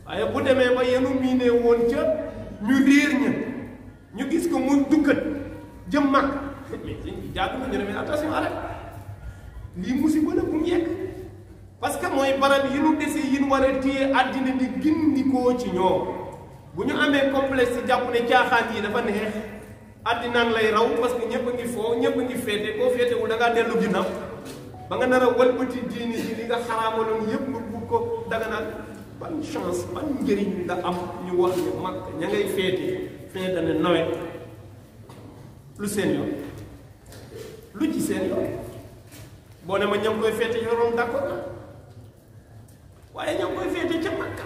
waaye bu demee ba yenu miinee woon ca ñu réer ña ñu gis ko muy dukkat jëm mag mais sëñ bi jàpp na ñu ne mais attention arrête lii musiba la bu mu yegg parce que mooy barab yi nu dese yi nu war a téye àddina di gindikoo ci ñoom bu ñu amee complexe jàpp ne caaxaan yi dafa neex àddinaan lay raw parce que ñëpp a ngi foo ñëpp a ngi féete boo féetewul da ngaa dellu ginnaaw ba nga nar a walbati diini ji li nga xaraamaloon yëpp nga bugg ko danga naan ban chance ban njëriñ nga am ñu wax ne mag ña ngay féete fin d'année nawet lu seen yoon lu ci seen yoon boo ne ma ña ngi koy féete yoroon d'accord na waaye ña ngi koy féete ca Makka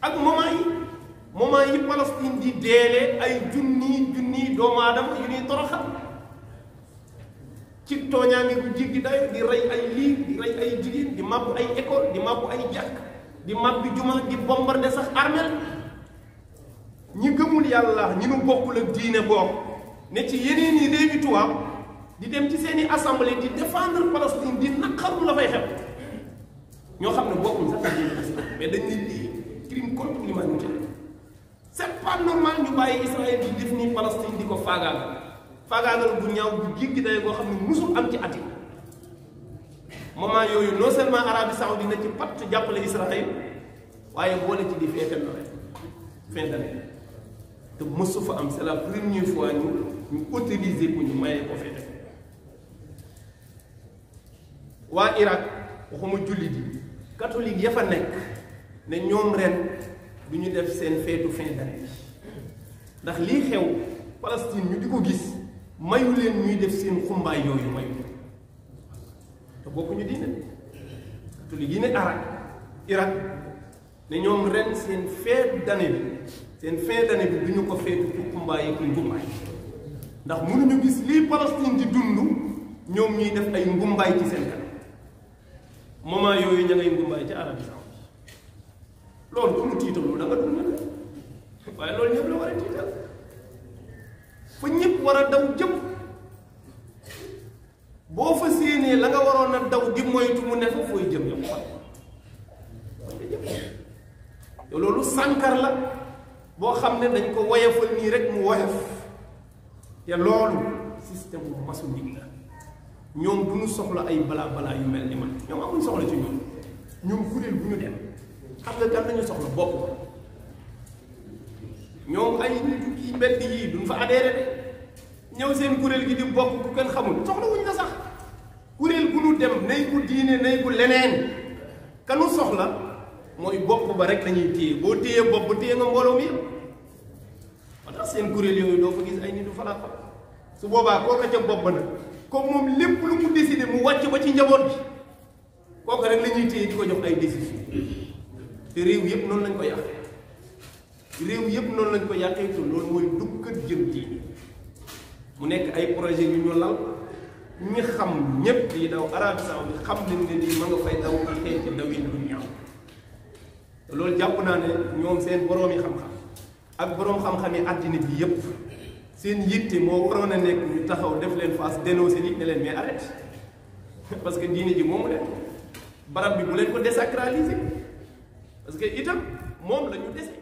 ak moment yi Palestine di deele ay junni doomu aadama yu ñuy toroxal ci tooñaange bu jéggi dayo di rey ay liir di rey ay jigéen di màbb ay école di màbb ay jàkk di màbb juma di bombarder sax armel ñi gëmul yàlla ñi nu bokkul ak diine boobu ne ci yeneen yi réewi tubaab di dem ci seeni assemblée di défendre Palestine di naqarlu la fay xew ñoo xam ne bokkuñ sax diine mais dañ ne lii crime contre l'humanité c'est pas normal ñu bàyyi Israël di def ni Palestine di ko faagaagal bu ñaaw bu jéggi day boo xam ne musul am ci ati moment yooyu non seulement Arabie Saoudite na ci patt jàppale Israël waaye boole ci di feetal nawet fin d'année te mësu fa am c'est la première fois ñu autorisé ko ñu mayee ko feete waa Irak waxuma jullit yi catholique ya fa nekk ne ñoom ren du ñu def seen feetu fin d'année ndax lii xew Palestine ñu di ko gis mayu leen ñuy def seen xumbaay yooyu mayu te bokkuñu diine catholique yi ne Irak ne ñoom ren seen feetu d'année bi seen fin d'année bi du ñu ko feetu pour xumbaay ak ngumbaay ndax mënuñu gis lii Palestine di dund ñoom ñuy def ay ngumbaay ci seen kanam moment yooyu ña ngay ngumbaay ci Arabie Saoudite loolu ku mu tiitaloo da nga dund waaye loolu ñëpp la war a tiital fa ñëpp war a daw jëm boo fa séenee la nga waroon a daw di moytu mu ne fa fooy jëm yow yow loolu sànkar la boo xam ne dañ ko woyofal nii rek mu woyof te loolu système bu maçonnique la ñoom du ñu soxla ay balaa yu mel ni man ñoom amuñ soxla ci ñoom kuréel bu ñu dem xam nga kan lañu soxla bopp ñoom ay nit yi mbedd yii duñ fa adhéré de ñëw seen kuréel gi di bokk ku kenn xamul soxla wuñ la sax kuréel bu ñu dem nay ku diine nay ku leneen kanu soxla mooy bopp ba rek lañuy téye boo téyee bopp ba téye nga mbooloo mi yëpp moo tax seen kuréel yooyu doo fa gis ay nit du falaat fa su boobaa kooka ca bopp ba nag comme moom lépp lu mu décidé mu wàcc ba ci njaboot bi kooka rek la ñuy téye di ko jox ay décision te réew yëpp noonu lañ ko yàqee réew yëpp noonu lañ ko yàqee te loolu mooy duggat jëm diine mu nekk ay projet yu ñu lal ñi xam ñépp yi daw Arabie Saoudite xam nañ ne nii ma nga fay daw ci xeeti dawin lu ñaaw te loolu jàpp naa ne ñoom seen boroom yi xam-xam ak boroom xam-xam yi àddina bi yépp seen yitte moo waroon a nekk ñu taxaw def leen face dénoncer nit ne leen mais arrête parce que diine ji moomu leen barab bi bu leen ko désacraliser parce que itam moom la ñu dese